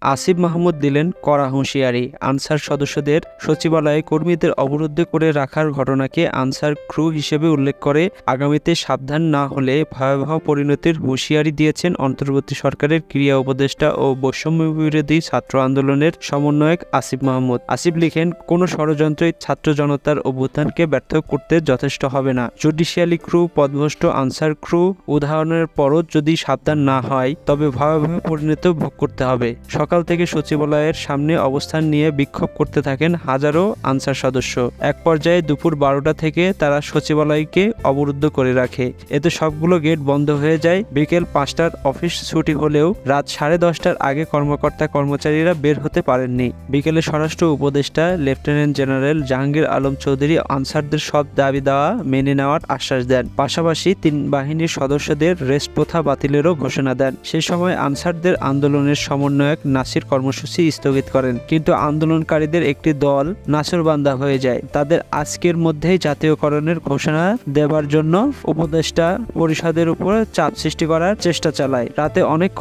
আসিফ মাহমুদ দিলেন কড়া হুঁশিয়ারি। আনসার সদস্যদের সচিবালয়ে কর্মীদের অবরুদ্ধ করে রাখার ঘটনাকে আনসার ক্রু হিসেবে উল্লেখ করে আগামীতে সাবধান না হলে ভয়াবহ পরিণতির হুঁশিয়ারি দিয়েছেন অন্তর্বর্তী সরকারের ক্রীড়া উপদেষ্টা ও বৈষম্য বিরোধী ছাত্র আন্দোলনের সমন্বয়ক আসিফ মাহমুদ। আসিফ লিখেন, কোনো ষড়যন্ত্রই ছাত্র জনতার অভ্যুত্থানকে ব্যর্থ করতে যথেষ্ট হবে না। জুডিশিয়ালি ক্রু, পদভ্রষ্ট আনসার ক্রু উদাহরণের পরও যদি সাবধান না হয় তবে ভয়াবহ পরিণতি ভোগ করতে হবে। সকাল থেকে সচিবালয়ের সামনে অবস্থান নিয়ে বিক্ষোভ করতে থাকেন হাজারো আনসার সদস্য। এক পর্যায়ে দুপুর 12টা থেকে তারা সচিবালয়কে অবরুদ্ধ করে রাখে। এতে সবগুলো গেট বন্ধ হয়ে যায়। বিকেল 5টার অফিস ছুটি হলেও রাত 10:30টার আগে কর্মচারীরা বের হতে পারেননি। বিকেলে স্বরাষ্ট্র উপদেষ্টা লেফটেন্যান্ট জেনারেল জাহাঙ্গীর আলম চৌধুরী আনসারদের সব দাবি দাওয়া মেনে নেওয়ার আশ্বাস দেন। পাশাপাশি 3 বাহিনীর সদস্যদের রেস্ট প্রথা বাতিলেরও ঘোষণা দেন। সে সময় আনসারদের আন্দোলনের সমন্বয়ক নাসির কর্মসূচি স্থগিত করেন, কিন্তু আন্দোলনকারীদের একটি দল নাছোড়বান্দা হয়ে যায়। তাদের আজকের মধ্যেই জাতীয়করণের ঘোষণা দেবার জন্য উপদেষ্টা পরিষদের উপর চাপ সৃষ্টি করার চেষ্টা চালায়। রাতে অনেক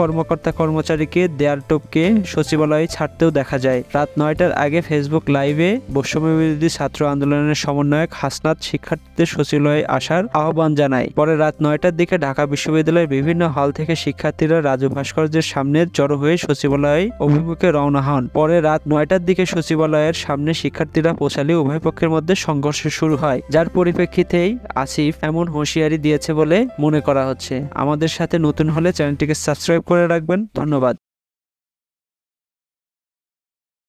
কর্মচারীকে দেয়াল টপকে সচিবালয়ে ছাড়তেও দেখা যায়। রাত 9টার আগে ফেসবুক লাইভে বৈষম্য বিরোধী ছাত্র আন্দোলনের সমন্বয়ক হাসনাত শিক্ষার্থীদের সচিবালয়ে আসার আহ্বান জানায়। পরে রাত 9টার দিকে ঢাকা বিশ্ববিদ্যালয়ের বিভিন্ন হল থেকে শিক্ষার্থীরা রাজু ভাস্কর্যের সামনে জড়ো হয়ে সচিবালয় অভিমুখে রওনা হন। পরে রাত 9টার দিকে সচিবালয়ের সামনে শিক্ষার্থীরা পৌঁছালে উভয় পক্ষের মধ্যে সংঘর্ষ শুরু হয়, যার পরিপ্রেক্ষিতেই আসিফ এমন হুঁশিয়ারি দিয়েছে বলে মনে করা হচ্ছে। আমাদের সাথে নতুন হলে চ্যানেলটিকে সাবস্ক্রাইব করে রাখবেন। ধন্যবাদ।